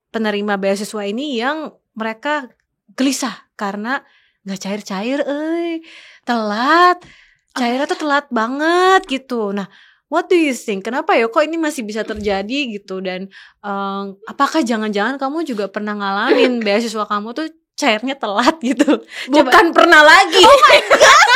penerima beasiswa ini yang mereka gelisah karena nggak cair-cair, telat, cairnya tuh telat banget gitu. Nah, what do you think? Kenapa ya kok ini masih bisa terjadi gitu? Dan apakah jangan-jangan kamu juga pernah ngalamin beasiswa kamu tuh cairnya telat gitu? Bukan pernah lagi. Oh my god.